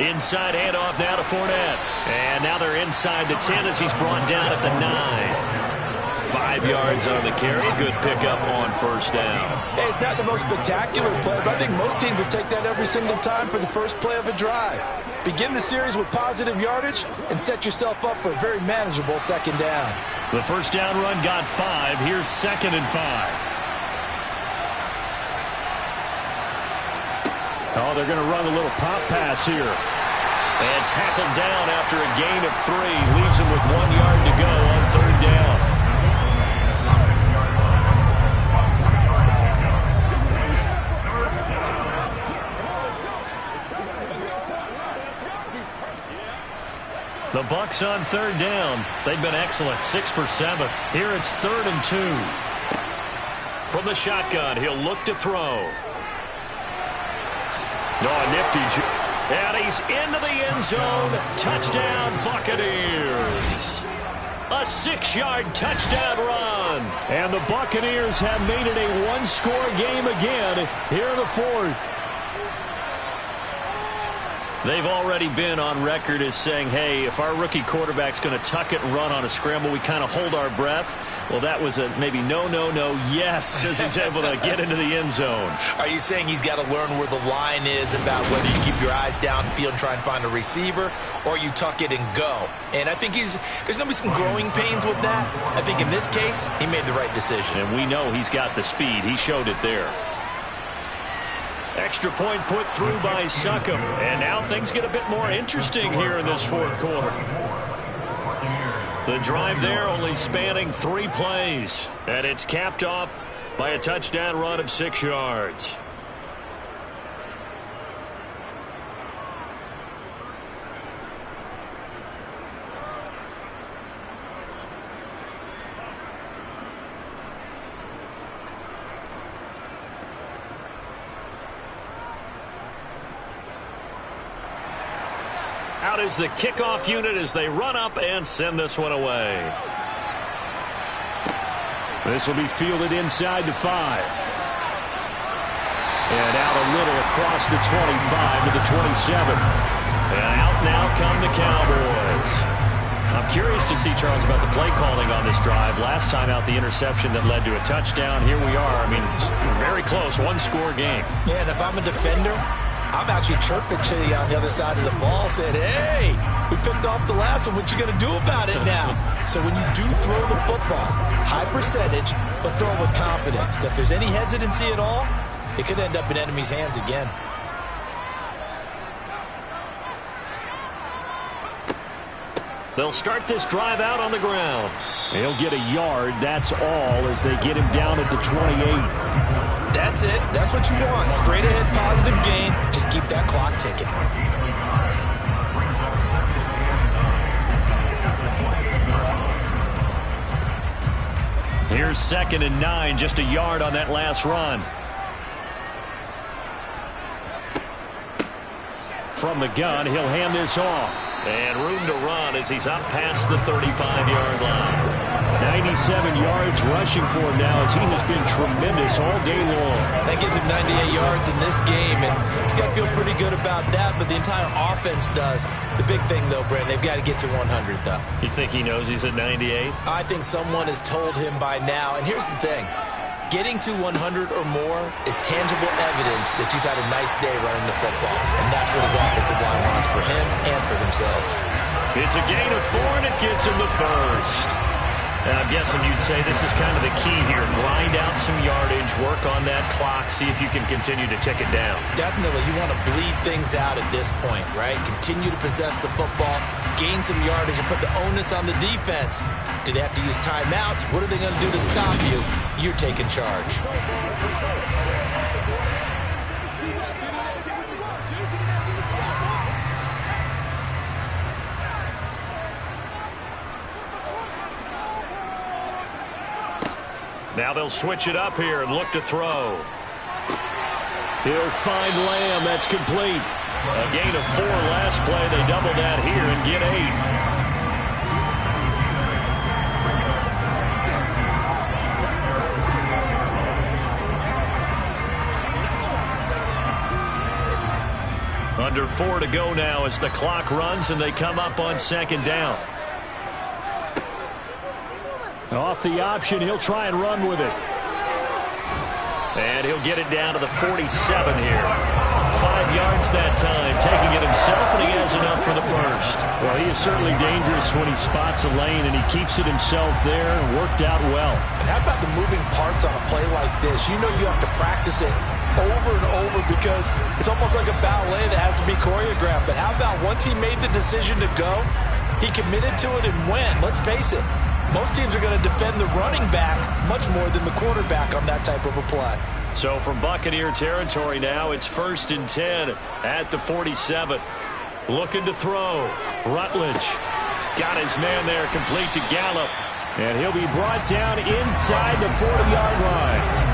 Inside handoff now to Fournette. And now they're inside the 10 as he's brought down at the 9. 5 yards on the carry. Good pickup on 1st down. Hey, it's not the most spectacular play, but I think most teams would take that every single time for the first play of a drive. Begin the series with positive yardage and set yourself up for a very manageable 2nd down. The 1st down run got 5. Here's 2nd and 5. Oh, they're going to run a little pop pass here. And tackled down after a gain of 3. Leaves him with 1 yard to go on 3rd down. The Bucs on 3rd down. They've been excellent. 6 for 7. Here it's 3rd and 2. From the shotgun, he'll look to throw. Oh, nifty. And he's into the end zone. Touchdown, Buccaneers. A 6-yard touchdown run. And the Buccaneers have made it a one-score game again here in the 4th. They've already been on record as saying, hey, if our rookie quarterback's going to tuck it and run on a scramble, we kind of hold our breath. Well, that was a maybe no, yes, as he's able to get into the end zone. Are you saying he's got to learn where the line is about whether you keep your eyes downfield and try and find a receiver, or you tuck it and go? And I think there's going to be some growing pains with that. I think in this case, he made the right decision. And we know he's got the speed. He showed it there. Extra point put through by Succop. And now things get a bit more interesting here in this 4th quarter. The drive there only spanning 3 plays. And it's capped off by a touchdown run of 6 yards. Out is the kickoff unit as they run up and send this one away. This will be fielded inside the 5. And out a little across the 25 to the 27. And out now come the Cowboys. I'm curious to see, Charles, about the play calling on this drive. Last time out, the interception that led to a touchdown. Here we are. I mean, very close, one-score game. Yeah, and if I'm a defender, I'm actually chirping to you on the other side of the ball, saying, hey, we picked off the last one. What you going to do about it now? So when you do throw the football, high percentage, but throw it with confidence. If there's any hesitancy at all, it could end up in enemy's hands again. They'll start this drive out on the ground. He'll get a yard, that's all, as they get him down at the 28. That's it. That's what you want. Straight ahead, positive gain. Just keep that clock ticking. Here's 2nd and 9, just a yard on that last run. From the gun, he'll hand this off. And room to run as he's up past the 35-yard line. 97 yards rushing for him now as he has been tremendous all day long. That gives him 98 yards in this game, and he's got to feel pretty good about that, but the entire offense does. The big thing, though, Brent, they've got to get to 100, though. You think he knows he's at 98? I think someone has told him by now, and here's the thing. Getting to 100 or more is tangible evidence that you've had a nice day running the football, and that's what his offensive line wants for him and for themselves. It's a gain of 4, and it gets him the 1st. And I'm guessing you'd say this is kind of the key here. Grind out some yardage, work on that clock, see if you can continue to tick it down. Definitely. You want to bleed things out at this point, right? Continue to possess the football, gain some yardage, and put the onus on the defense. Do they have to use timeouts? What are they going to do to stop you? You're taking charge. Now they'll switch it up here and look to throw. He'll find Lamb. That's complete. A gain of 4 last play. They double that here and get 8. Under 4 to go now as the clock runs and they come up on second down. Off the option, he'll try and run with it. And he'll get it down to the 47 here. 5 yards that time, taking it himself, and he has enough for the first. Well, he is certainly dangerous when he spots a lane, and he keeps it himself there and worked out well. And how about the moving parts on a play like this? You know you have to practice it over and over because it's almost like a ballet that has to be choreographed. But how about once he made the decision to go, he committed to it and went. Let's face it, most teams are going to defend the running back much more than the quarterback on that type of a play. So from Buccaneer territory now, it's 1st and 10 at the 47. Looking to throw. Rutledge got his man there, complete to Gallup. And he'll be brought down inside the 40-yard line.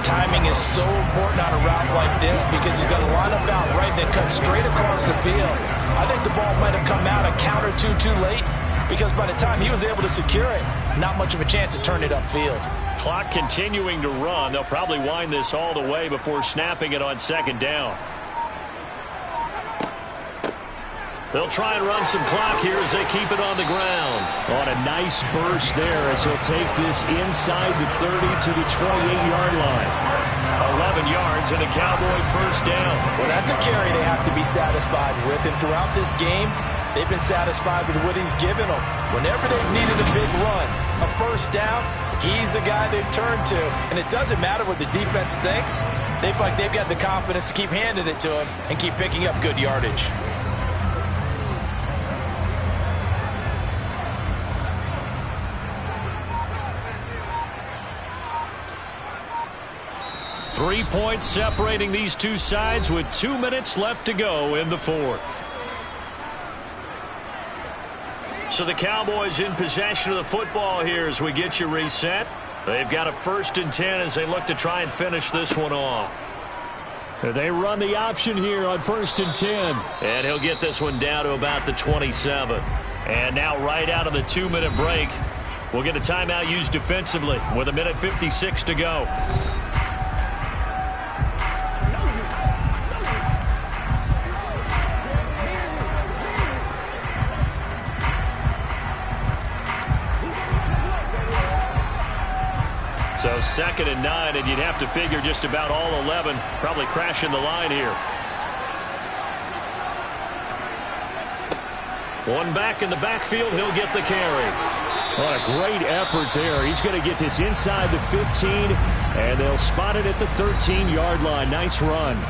Timing is so important on a route like this because he's going to line up out right, then cut straight across the field. I think the ball might have come out a count or two too late because by the time he was able to secure it, not much of a chance to turn it upfield. Clock continuing to run. They'll probably wind this all the way before snapping it on second down. They'll try and run some clock here as they keep it on the ground. On a nice burst there as he'll take this inside the 30 to the 28-yard line. 11 yards and a Cowboy first down. Well, that's a carry they have to be satisfied with. And throughout this game, they've been satisfied with what he's given them. Whenever they've needed a big run, a first down, he's the guy they've turned to. And it doesn't matter what the defense thinks. They feel like they've got the confidence to keep handing it to him and keep picking up good yardage. Three points separating these two sides with 2 minutes left to go in the fourth. So the Cowboys in possession of the football here as we get you reset. They've got a 1st and 10 as they look to try and finish this one off. They run the option here on 1st and 10. And he'll get this one down to about the 27. And now right out of the 2-minute break, we'll get a timeout used defensively with 1:56 to go. So 2nd and 9, and you'd have to figure just about all 11 probably crashing the line here. One back in the backfield, he'll get the carry. What a great effort there. He's going to get this inside the 15, and they'll spot it at the 13-yard line. Nice run.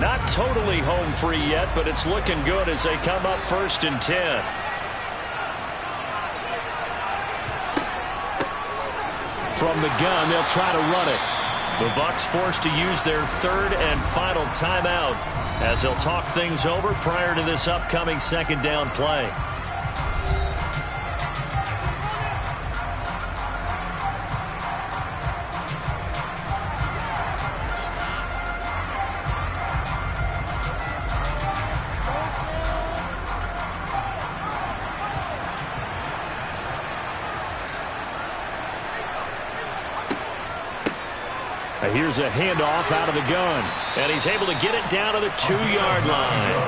Not totally home free yet, but it's looking good as they come up 1st and 10. From the gun, they'll try to run it. The Bucs forced to use their 3rd and final timeout as they'll talk things over prior to this upcoming 2nd down play. Here's a handoff out of the gun. And he's able to get it down to the 2-yard line.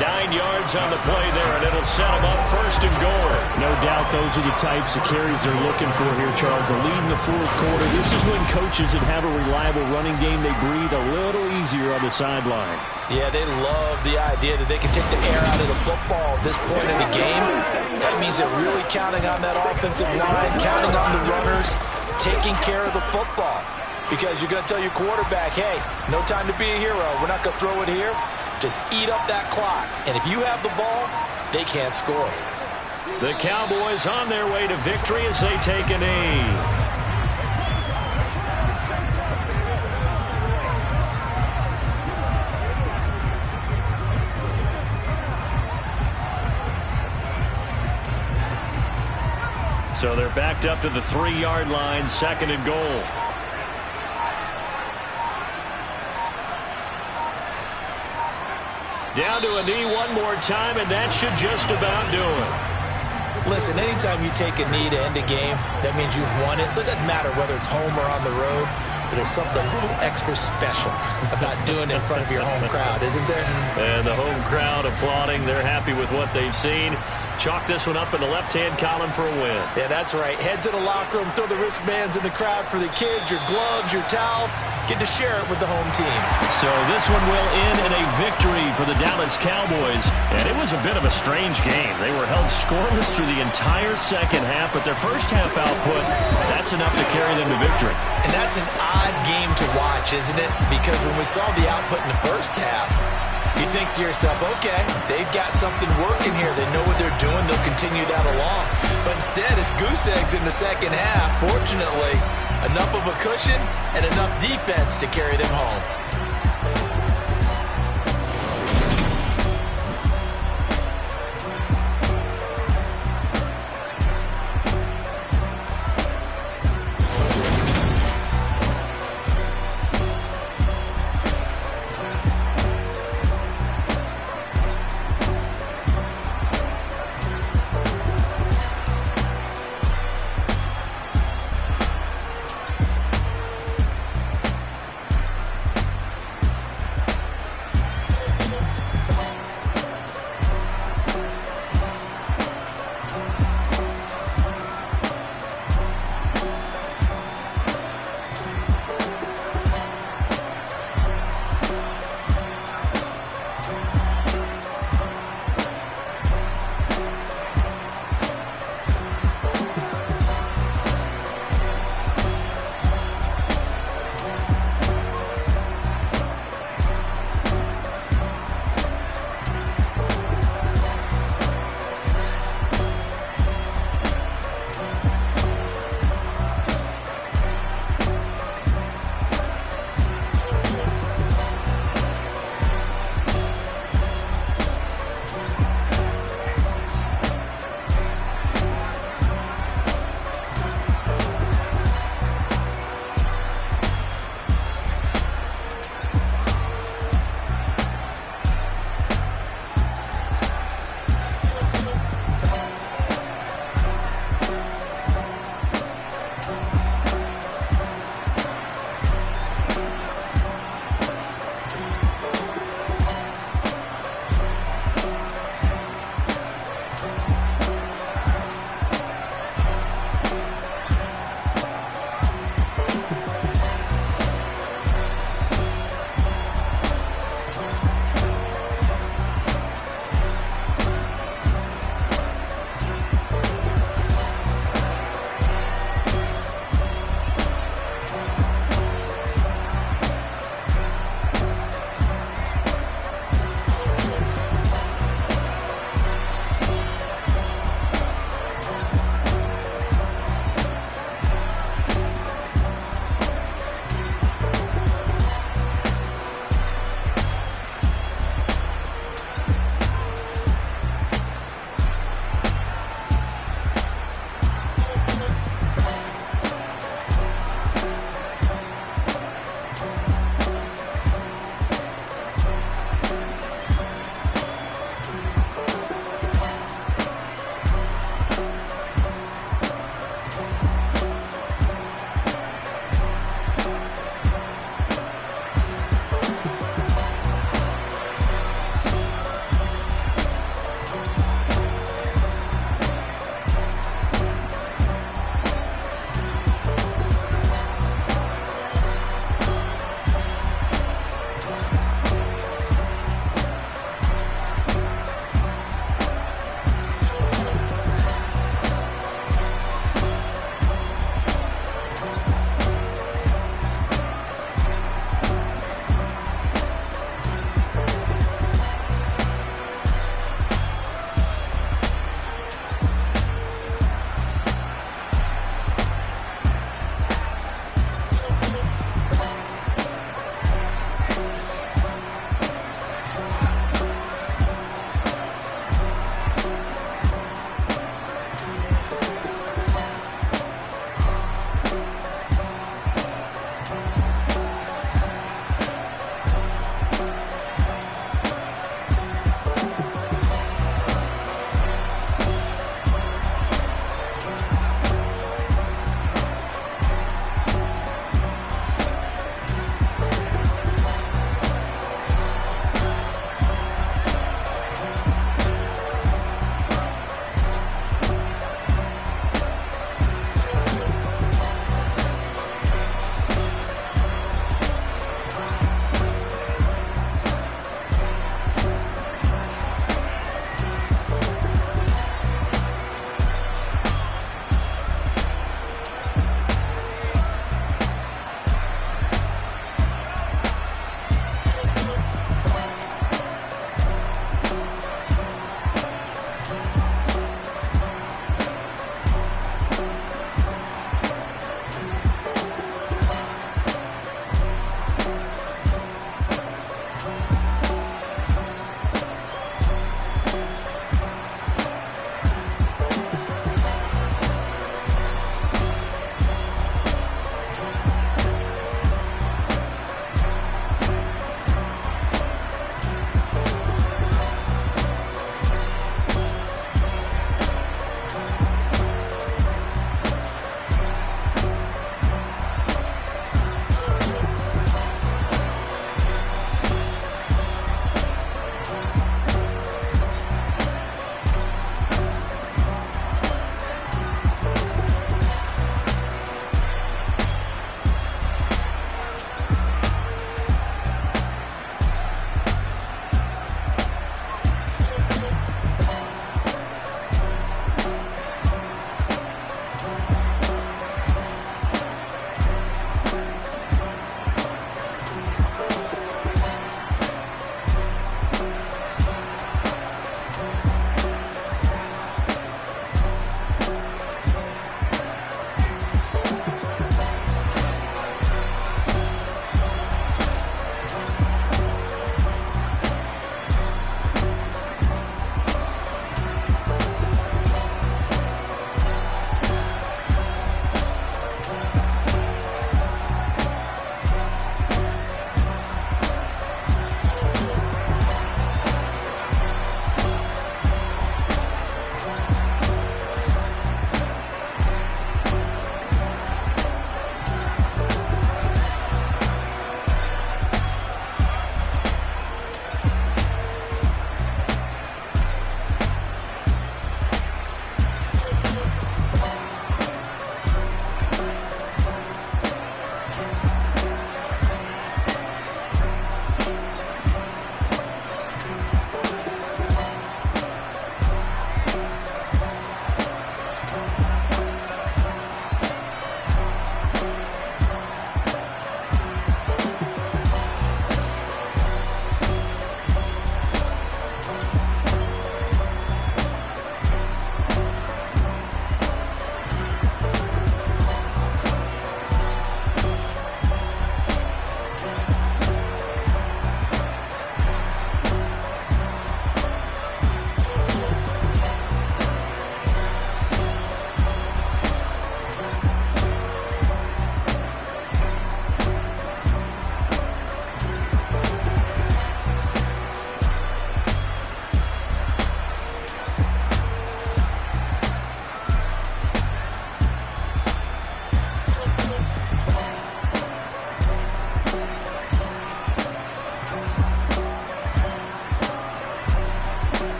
9 yards on the play there, and it'll set him up 1st and goal. No doubt those are the types of carries they're looking for here, Charles. The lead in the fourth quarter. This is when coaches that have a reliable running game, they breathe a little easier on the sideline. Yeah, they love the idea that they can take the air out of the football at this point in the game. That means they're really counting on that offensive line, counting on the runners, taking care of the football. Because you're going to tell your quarterback, hey, no time to be a hero. We're not going to throw it here. Just eat up that clock. And if you have the ball, they can't score. The Cowboys on their way to victory as they take a knee. So they're backed up to the 3-yard line, 2nd and goal. Down to a knee one more time, and that should just about do it. Listen, anytime you take a knee to end a game, that means you've won it. So it doesn't matter whether it's home or on the road, but there's something a little extra special about doing it in front of your home crowd, isn't there? And the home crowd applauding. They're happy with what they've seen. Chalk this one up in the left-hand column for a win. Yeah, that's right. Head to the locker room, throw the wristbands in the crowd for the kids, your gloves, your towels. Get to share it with the home team. So this one will end in a victory for the Dallas Cowboys. And it was a bit of a strange game. They were held scoreless through the entire second half, but their first half output, that's enough to carry them to victory. And that's an odd game to watch, isn't it? Because when we saw the output in the first half, you think to yourself, okay, they've got something working here. They know what they're doing. They'll continue that along. But instead, it's goose eggs in the second half. Fortunately, enough of a cushion and enough defense to carry them home.